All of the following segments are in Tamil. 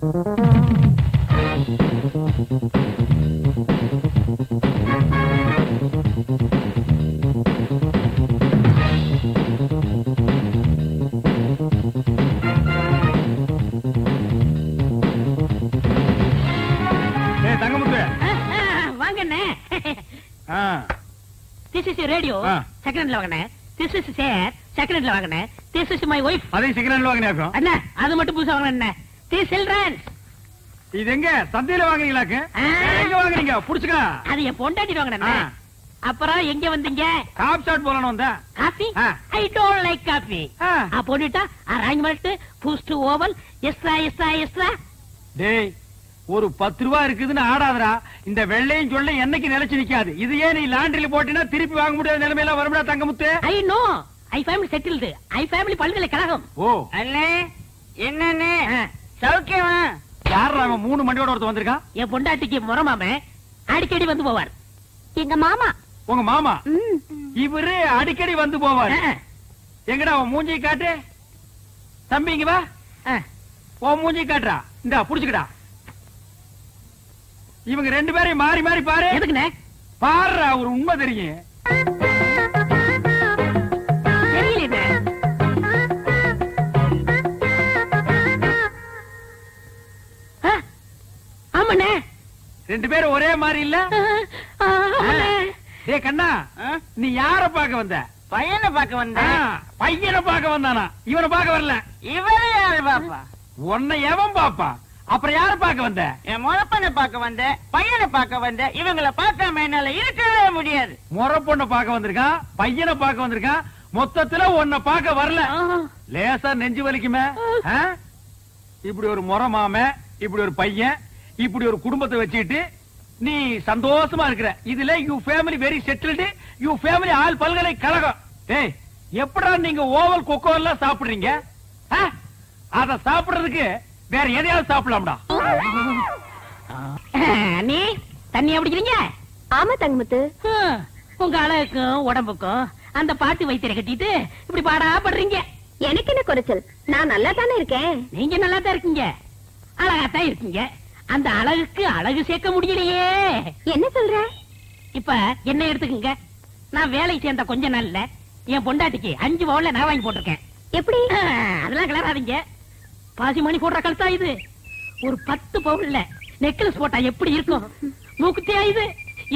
This is your radio. Second hand வாங்கனே. This is chair. Second hand வாங்கனே. This is my wife. அதே second hand வாங்கனேக்கோ. அண்ணா, அது மட்டும் புதுசா வாங்கனே. This children. இது எங்க சந்தையில வாங்குறீங்களாக்கு? எங்க வாங்குறீங்க? புடிச்சுக்க. அது என் பொண்டாட்டி வாங்கனே. அப்புறம் எங்க வந்தீங்க? காப் ஷாட் போறணும் வந்தா. Coffee? I don't like coffee. போட்டுட்டா arrangement push to oval extra. டேய், ஒரு 10 ரூபாய் இருக்குதுன்னு ஆடாதடா. இந்த வெள்ளையும் சொல்ல என்னைக்கு நிலைச்சு நிக்காது. இது ஏன் நீ லாண்டரியில போட்டினா திருப்பி வாங்க முடியாத நிலைமையில வரும்டா Thangamuthu. I know. I family settled. I family பல்கலைக்கழகம். ஓ அண்ணே, என்னண்ணே சௌக்கியமா? யாரா அவன் 3 மண்டியோட ஒருத்தர் வந்திருக்கான்? என் பொண்டாட்டிக்கு முறமாம அடிக்கடி வந்து போவார். எங்க மாமா. உங்க மாமா? இவரு அடிக்கடி வந்து போவார். எங்கடா அவன் மூஞ்சி காட்டு. தம்பி இங்க வா. உன் மூஞ்சி காட்டுறா. இந்தா புடிச்சுக்கடா. இவங்க 2 பேரையும் மாறி மாறி பாரு. எதுக்குண்ணே? பாருடா, ஒரு உண்மை தெரியும். தெரியல. ஆமாண்ணே, 2 பேரும் ஒரே மாதிரி இல்ல? டே கண்ணா, நீ யார பாக்க வந்த? பையனை பார்க்க வந்தேன். பையனை பாக்க வந்தானா? இவனை பாக்க வரல. இவரு யாரு பாப்பா? உன்னை எவன் பாப்பா? அப்புறம் யார பாக்க வந்த? என் முறப்பனை பார்க்க வந்தேன், பையனை பார்க்க வந்தேன். இவங்களை பார்க்காம என்னால இருக்கவே முடியாது. முறை பொண்ணை பாக்க வந்திருக்கான், பையனை பாக்க வந்திருக்கான். மொத்தத்துல உன்னை பாக்க வரல. லேசா நெஞ்சு வலிக்குமே. இப்படி ஒரு முறை மாம, இப்படி ஒரு பையன், இப்படி ஒரு குடும்பத்தை வச்சுக்கிட்டு நீ சந்தோஷமா இருக்கிற. இதுல you family very settled. You family all பல்கலைக்கழகம். டேய், எப்படா நீங்க ஓவல் கொக்கோ எல்லாம் சாப்பிடுறீங்க? அத சாப்பிடுறதுக்கு வேற எதையாவது சாப்பிடலாம்டா. நீ தண்ணி பிடிக்கிறீங்க? ஆமா தங்கமுத்து. உங்க அழகுக்கும் உடம்புக்கும் அந்த பாட்டு வைத்தியரை கட்டிட்டு இப்படி பாடா படுறீங்க. எனக்கு என்ன குறைச்சல்? நான் நல்லா தானே இருக்கேன். நீங்க நல்லா தான் இருக்கீங்க, அழகாத்தான் இருக்கீங்க. அந்த அழகுக்கு அழகு சேர்க்க முடியலையே. என்ன சொல்ற? இப்ப என்ன எடுத்துக்கங்க. நான் வேலை சேர்ந்த கொஞ்ச நாள்ல என் பொண்டாட்டிக்கு 5 பவுன்ல நான் வாங்கி போட்டிருக்கேன். எப்படி? அதெல்லாம் கிளறாதீங்க. பாசி மணி போடுற கழுத்தா இது. ஒரு 10 பவுன்ல நெக்லஸ் போட்டா எப்படி இருக்கும்? மூக்குத்தியா இது?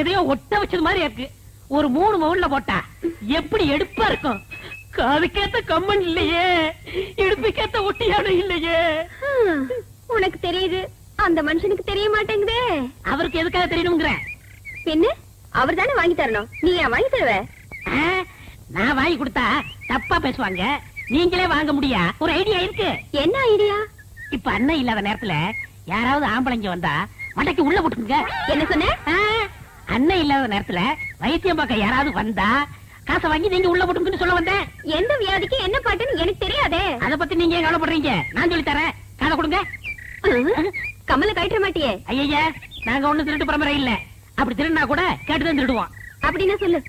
எதையோ ஒட்ட வச்சது மாதிரி இருக்கு. ஒரு 3 பவுன்ல போட்டா எப்படி எடுப்பா இருக்கும்? காதுக்கேத்த கம்மன் இல்லையே, இடுப்புக்கேத்த ஒட்டியானம் இல்லையே. உனக்கு தெரியுது, அந்த மனுஷனுக்கு தெரிய மாட்டேங்குதே. அவருக்கு எதுக்காக தெரியணுங்கிற? பின்ன அவர் தானே வாங்கி தரணும். நீ ஏன் வாங்கி தருவ? நான் வாங்கி கொடுத்தா தப்பா பேசுவாங்க. நீங்களே வாங்க முடியா? ஒரு ஐடியா இருக்கு. என்ன ஐடியா? இப்ப அண்ணன் இல்லாத நேரத்துல யாராவது ஆம்பளைங்க வந்தா மண்டைக்கு உள்ள போட்டுங்க. என்ன சொன்ன? அண்ணன் இல்லாத நேரத்துல வைத்தியம் பார்க்க யாராவது வந்தா காசை வாங்கி நீங்க உள்ள போட்டுங்கன்னு சொல்ல வந்தேன். எந்த வியாதிக்கு என்ன பாட்டுன்னு எனக்கு தெரியாதே. அத பத்தி நீங்க கவலைப்படுறீங்க. நான் சொல்லி தரேன். காதை கொடுங்க. கமல கட்ட மாட்டியே? ஐயா, நாங்க ஒண்ணு திருட்டு பரம்பரை இல்ல. அப்படி திருடினா கூட கேட்டுதான் திருடுவோம். அப்படின்னா சொல்லு.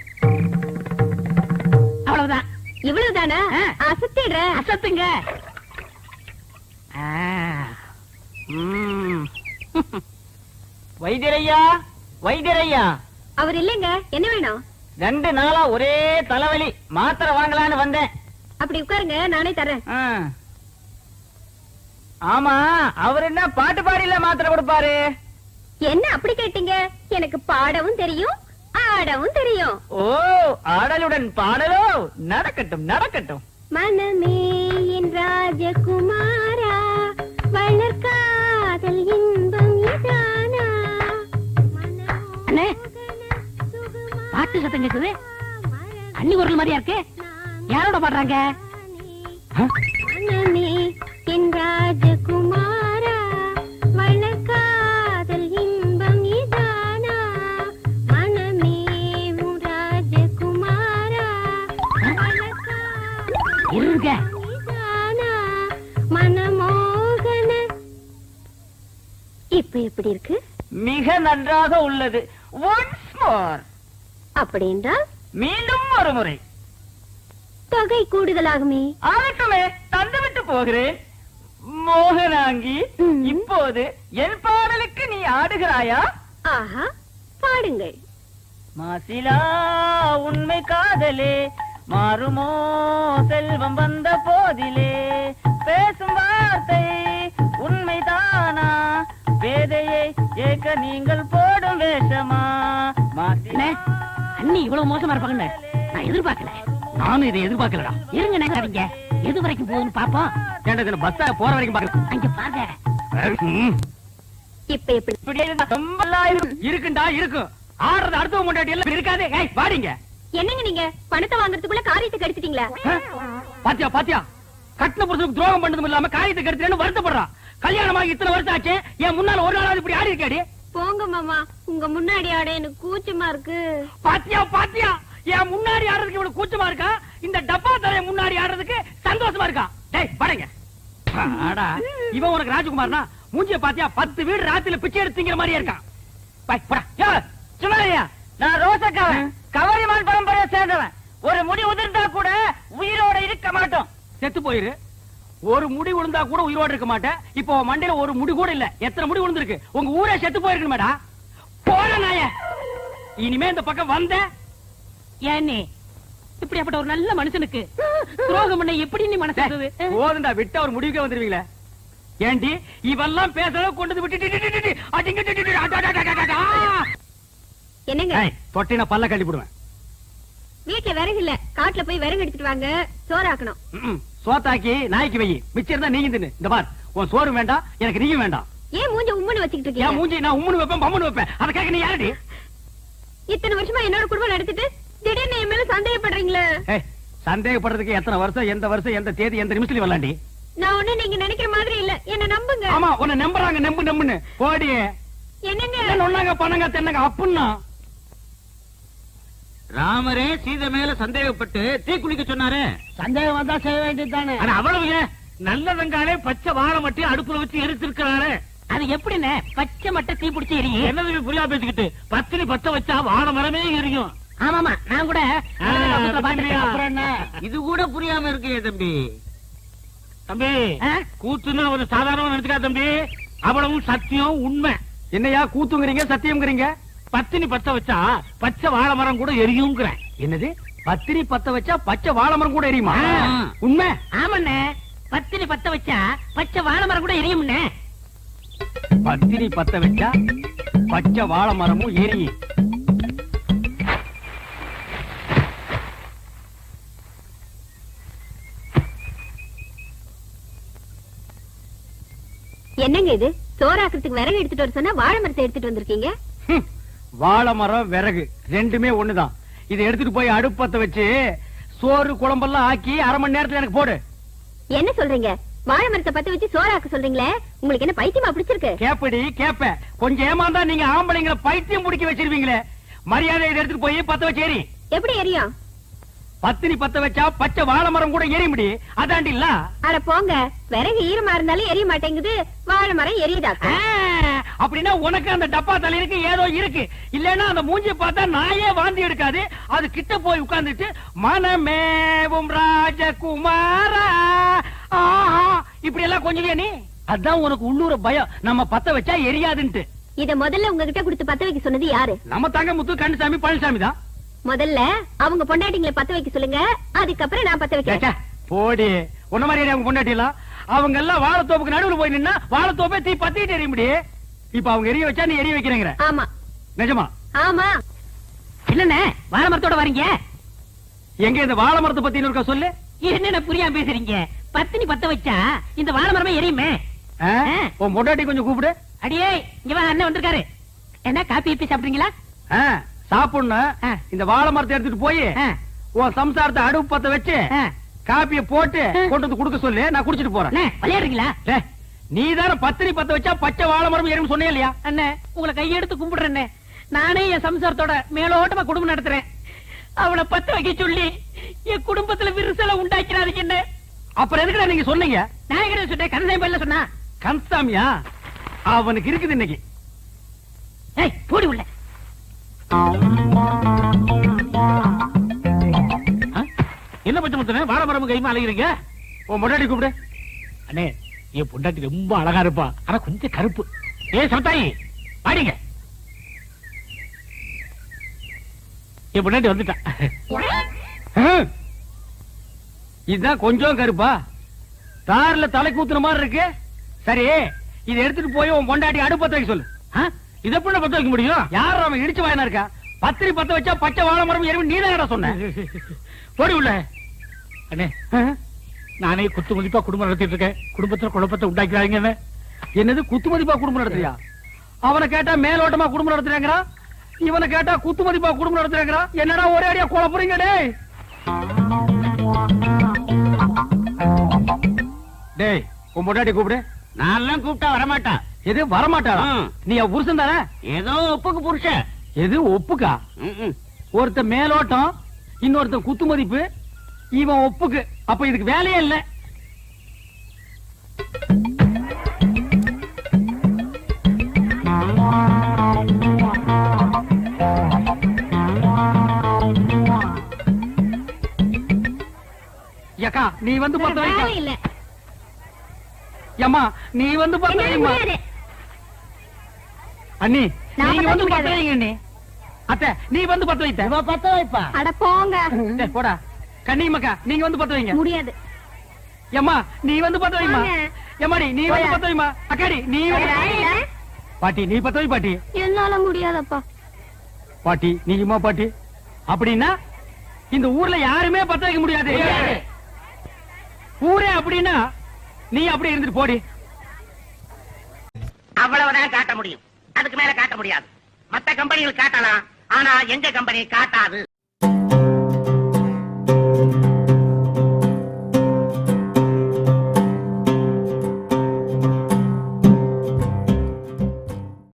அவ்வளவுதான். இவ்வளவுதானா? அசத்திடுற. அசத்துங்க. வைத்தியரையா, வைத்தியரையா. அவர் இல்லைங்க. என்ன வேணும்? 2 நாளா ஒரே தலைவலி. மாத்திரை வாங்கலான்னு வந்தேன். அப்படி உட்காருங்க, நானே தரேன். ஆமா, அவர் என்ன பாட்டு பாடியில மாத்திரை கொடுப்பாரு? என்ன அப்படி கேட்டீங்க? எனக்கு பாடவும் தெரியும், ஆடவும் தெரியும். ஓ, ஆடலுடன் பாடலோ? நடக்கட்டும் நடக்கட்டும். மனமே என் ராஜகுமாரா, வளர்காதல் இன்பம் இதானா? அண்ணே, பாட்டு சத்தம் கேக்குது. அண்ணி குரல் மாதிரியா இருக்கு. யாரோட பாடுறாங்க? மனமே என் ராஜகுமாரா, வளர்காதல் இன்பம் இதானா? மனமே உன் ராஜகுமாரா, இருங்க. மனமோகன. இப்ப எப்படி இருக்கு? மிக நன்றாக உள்ளது. Once more. அப்படின்றால் மீண்டும் ஒரு முறை. தொகை கூடுதலாகுமே. ஆகட்டுமே, தந்துவிட்டு போகிறேன். மோகனாங்கி இப்போது என் பாடலுக்கு நீ ஆடுகிறாயா? ஆஹா, பாடுங்கள். மாசிலா உண்மை காதலே மாறுமோ செல்வம் வந்த போதிலே, பேசும் வார்த்தை உண்மைதானா, வேதையை ஏக்க நீங்கள் போடும் வேஷமா? அண்ணே, அண்ணி இவ்வளவு மோசமா இருப்பாங்கன்னு நான் எதிர்பார்க்கல. நானும் இதை எதிர்பார்க்கலடா. இருங்க நினைக்காதீங்க, எது வரைக்கும் போகுதுன்னு பாப்போம். ஏன்டா இதுல பஸ்ஸா போற வரைக்கும் பாக்கலாம். அங்க பாருங்க. இப்ப எப்படி? இப்படி இருந்தா ரொம்ப நல்லா இருக்கும். இருக்குண்டா இருக்கும். ஆடுறது அடுத்தவங்க கொண்டாட்டி எல்லாம் இருக்காது. ஏய் வாடிங்க. என்னங்க நீங்க பணத்தை வாங்குறதுக்குள்ள காரியத்தை கெடுத்துட்டீங்களா? பாத்தியா பாத்தியா, கட்டின புருஷனுக்கு துரோகம் பண்ணதும் இல்லாம காரியத்தை கெடுத்துறேன்னு வருத்தப்படுறான். கல்யாணமாகி இத்தனை வருஷம் ஆச்சு, என் முன்னால ஒரு நாளாவது இப்படி ஆடி இருக்காடி. போங்க மாமா, உங்க முன்னாடி ஆட எனக்கு கூச்சமா இருக்கு. பாத்தியா பாத்தியா, என் முன்னாடி ஆடுறதுக்கு இவ்வளவு கூச்சமா இருக்கா, இந்த டப்பா தலைய முன்னாடி ஆடுறதுக்கு சந்தோஷமா இருக்கா. டேய் பாருங்க. ஆடா, இவன் உனக்கு ராஜகுமார்னா மூஞ்சிய பாத்தியா 10 வீடு ராத்திரில பிச்சை எடுத்துங்கிற மாதிரியே இருக்கான். பாய் போடா. யோ சும்மாரியா, நான் ரோசக்காரன், கவரிமான் பரம்பரையை சேர்ந்தவன். ஒரு முடி உதிர்ந்தா கூட உயிரோட இருக்க மாட்டோம். செத்து போயிரு. ஒரு முடி விழுந்தா கூட உயிரோட இருக்க மாட்டேன். இப்போ உன் மண்டையில ஒரு முடி கூட இல்ல. எத்தனை முடி விழுந்திருக்கு? உங்க ஊரே செத்து போயிருக்கு மேடா. போற நாய, இனிமே இந்த பக்கம் வந்த ஏன்னே இப்படியாப்பட்ட ஒரு நல்ல மனுஷனுக்கு துரோகம் பண்ண எப்படி நீ மனசு? போதுண்டா, விட்டா ஒரு முடிவுக்கே வந்துருவீங்களே. ஏண்டி இவெல்லாம் பேசுறத கொண்டு விட்டு என்னங்க தொட்டின பல்ல கட்டிவிடுவேன். வீட்டுல விறகு இல்ல, காட்டுல போய் விறகு எடுத்துட்டு வாங்க, சோறாக்கணும். சோத்தாக்கி நாய்க்கு வை, மிச்சம் இருந்தா நீங்க தின்னு. இந்த பார், உன் சோறு வேண்டாம், எனக்கு நீயும் வேண்டாம். ஏன் மூஞ்ச உம்முன்னு வச்சுக்கிட்டு என் இருக்கீங்க? மூஞ்சி நான் உம்முன்னு வைப்பேன், பம்முன்னு வைப்பேன். அதை கேட்க நீ யாரடி? இத்தனை வருஷமா என்னோட குடும்பம் நடத்திட்டு திடீர்னு என் மேல சந்தேகப்படுறீங்களே. ஏய், சந்தேகப்படுறதுக்கு எத்தனை வருஷம், எந்த வருஷம், எந்த தேதி, எந்த நிமிஷத்துல வரலாண்டி? நான் ஒண்ணு நீங்க நினைக்கிற மாதிரி இல்ல, என்ன நம்புங்க. ஆமா, உன்னை நம்புறாங்க, நம்புன்னு போடி. என்னங்க ஒன்னாங்க பண்ணங்க தென்னங்க அப்புன்னா. ராமரே சீதை மேல சந்தேகப்பட்டு தீ குளிக்க சொன்னாரு. சந்தேகம் வந்தா செய்ய வேண்டியதுதானே. ஆனா அவ்வளவு நல்ல வெங்காலே பச்சை வாழை மட்டும் அடுப்புல வச்சு எரிச்சிருக்கிறாரு. அது எப்படின்னு பச்சை மட்டை தீ பிடிச்சி எரியும். என்னது புரியா பேசிக்கிட்டு, பத்தினி பத்த வச்சா வாழை மரமே எரியும். ஆமாமா, நான் கூட அப்புறம் என்ன? இது கூட புரியாம இருக்கே தம்பி. தம்பி, கூத்துன்னு ஒரு சாதாரண நினைச்சுக்கா தம்பி. அவ்வளவும் சத்தியம் உண்மை. என்னையா கூத்துங்கிறீங்க, சத்தியம்ங்கிறீங்க? பத்தினி பத்த வச்சா பச்சை வாழை மரம் கூட எரியுங்கிறேன். என்னது? பத்திரி பத்த வச்சா பச்சை வாழை மரம் கூட எரியுமா? உண்மை? ஆமாண்ணே, பத்தினி பத்த வச்சா பச்சை வாழை மரம் கூட எரியும்ண்ணே. பத்திரி பத்த வச்சா பச்சை வாழை மரமும் எரியும். என்னங்க இது, சோறாக்குறதுக்கு விறகு எடுத்துட்டு வர சொன்னா வாழை மரத்தை எடுத்துட்டு வந்திருக்கீங்க. வாழை மரம் விறகு ரெண்டுமே ஒண்ணுதான். இதை எடுத்துட்டு போய் அடுப்பத்த வச்சு சோறு குழம்பெல்லாம் ஆக்கி 1/2 மணி நேரத்துல எனக்கு போடு. என்ன சொல்றீங்க? வாழை மரத்தை பத்த வச்சு சோறாக்க சொல்றீங்களே, உங்களுக்கு என்ன பைத்தியமா பிடிச்சிருக்கு? கேப்படி கேப்ப, கொஞ்சம் ஏமாந்தா நீங்க ஆம்பளைங்களை பைத்தியம் முடிக்க வச்சிருவீங்களே. மரியாதை இதை எடுத்துட்டு போய் பத்த வச்சு எரி. எப்படி எரியும்? பத்தினி பத்த வச்சா பச்சை வாழை மரம் கூட எரிய முடி. அதாண்டி இல்ல? அட போங்க, விறகு ஈரமா இருந்தாலும் எரிய மாட்டேங்குது, வாழை மரம் எரியுதாக்கா? அப்படின்னா உனக்கு அந்த டப்பா தலையிருக்கு ஏதோ இருக்கு. இல்லன்னா அந்த மூஞ்சி பார்த்தா நாயே வாந்தி எடுக்காது. அது கிட்ட போய் உட்கார்ந்துட்டு மனமேவும் ராஜகுமாரா இப்படி எல்லாம் கொஞ்சம் நீ. அதான் உனக்கு உள்ளூர பயம், நம்ம பத்த வச்சா எரியாதுன்ட்டு. இத முதல்ல உங்ககிட்ட கொடுத்து பத்த வைக்க சொன்னது யாரு? நம்ம தாங்க முத்து கண்ணுசாமி பழனிசாமி தான். முதல்ல அவங்க பொண்டாட்டிங்களை பத்த வைக்க சொல்லுங்க, அதுக்கப்புறம் நான் பத்த வைக்கிறேன். போடி, உன்ன மாதிரி அவங்க பொண்டாட்டிலாம் அவங்க எல்லாம் வாழைத்தோப்புக்கு நடுவுல போய் நின்னா வாழைத்தோப்பே தீ பத்திட்டு எரிய முடியும். இப்ப அவங்க எரிய வச்சா நீ எரிய வைக்கிறேங்கிற? ஆமா. நிஜமா? ஆமா. என்னண்ணே வாழை மரத்தோட வரீங்க? எங்க இந்த வாழை மரத்தை பத்தி இருக்கா சொல்லு. என்ன புரியாம பேசுறீங்க? பத்தினி பத்த வச்சா இந்த வாழை மரமே எரியுமே. உன் பொண்டாட்டி கொஞ்சம் கூப்பிடு. அடியே இங்க வா, அண்ணன் வந்திருக்காரு. என்ன காப்பி இப்பி சாப்பிடுறீங்களா? சாப்பிடணும். இந்த வாழை மரத்தை எடுத்துட்டு போய் உன் சம்சாரத்தை அடுப்பு பத்த வச்சு காப்பிய போட்டு கொண்டு வந்து குடுக்க சொல்லு, நான் குடிச்சிட்டு போறேன். விளையாடுறீங்களா? நீ தானே பத்திரி பத்த வச்சா பச்சை வாழை மரம் எரியும் சொன்னே இல்லையா? அண்ணே, உங்களை கையெடுத்து கும்பிடுறேன். நானே என் சம்சாரத்தோட மேலோட்டமா குடும்பம் நடத்துறேன். அவளை பத்த வைக்க சொல்லி என் குடும்பத்துல விரிசலை உண்டாக்கிறாதீங்க. என்ன அப்புறம் எதுக்குடா நீங்க சொன்னீங்க? நான் கிட்ட சொன்னேன், கந்தசாமி பல்ல சொன்னா. கந்தசாமியா? அவனுக்கு இருக்குது இன்னைக்கு. போடி உள்ள. என்ன பச்சை முத்தனே வாழை மரம் கைமா அலைகிறீங்க? உன் பொண்டாட்டி கூப்பிடு. அண்ணே, என் பொண்டாட்டி ரொம்ப அழகா இருப்பா ஆனா கொஞ்சம் கருப்பு. ஏ சமத்தாயி பாடிங்க. என் பொண்டாட்டி வந்துட்டா. இதுதான் கொஞ்சம் கருப்பா, தார்ல தலை கூத்துன மாதிரி இருக்கு. சரி, இதை எடுத்துட்டு போய் உன் பொண்டாட்டி அடுப்பத்த வைக்க சொல்லு. இதை எப்படி பத்த வைக்க முடியும்? யார் அவன் இடிச்சு வாயனா இருக்கா? பத்திரி பத்த வச்சா பச்சை வாழை மரம் எருமை நீதான் சொன்ன. போடி உள்ள. அண்ணே, நானே குத்து மதிப்பா குடும்பம் நடத்திட்டு இருக்கேன். குடும்பத்துல குழப்பத்தை உண்டாக்கிறாங்க. என்னது குத்து மதிப்பா குடும்பம் நடத்துறியா? அவனை கேட்டா மேலோட்டமா குடும்பம் நடத்துறாங்கறா, இவனை கேட்டா குத்து மதிப்பா குடும்பம் நடத்துறாங்கறா. என்னடா ஒரே அடியா குழப்பறீங்க டேய்? டேய், உன் பொண்டாட்டி கூப்பிடு. நான் கூப்பிட்டா வரமாட்டா. எது வரமாட்டாளா? நீ அவ புருஷன் தானே? ஏதோ ஒப்புக்கு புருஷன். எது ஒப்புக்கா? ஒருத்த மேலோட்டம், இன்னொருத்த குத்து மதிப்பு, இவன் ஒப்புக்கு. அப்ப இதுக்கு வேலையே இல்ல. யக்கா, நீ வந்து பத்த வேலை வைக்க. இல்ல. ஏம்மா, நீ வந்து பத்த என்னால வைமா. முடியாது. அண்ணி, நான் நீங்க வந்து பத்த பத்த வைங்க அண்ணி. அத்தை, நீ வந்து பத்த வைத்த. பத்த வைப்பா. அட போங்க. டேய், போடா. கண்ணியம்மாக்கா, நீங்க வந்து பத்த வைங்க. முடியாது. ஏம்மா, நீ வந்து பத்த வைமா. வாங்க. ஏமாடி, நீ வந்து போடா. பத்த வைமா. அக்காடி, நீ வந்து வேலை இல்ல. பாட்டி, நீ பத்த வை பாட்டி. என்னால முடியாதப்பா. பாட்டி, நீங்கம்மா பாட்டி. அப்படின்னா இந்த ஊர்ல யாருமே பத்த வைக்க முடியாது. ஊரே அப்படின்னா நீ அப்படி இருந்துட்டு போடி. அவ்வளவுதான் காட்ட முடியும், அதுக்கு மேல காட்ட முடியாது. மத்த கம்பெனிகள் காட்டலாம், ஆனா எங்க கம்பெனி காட்டாது.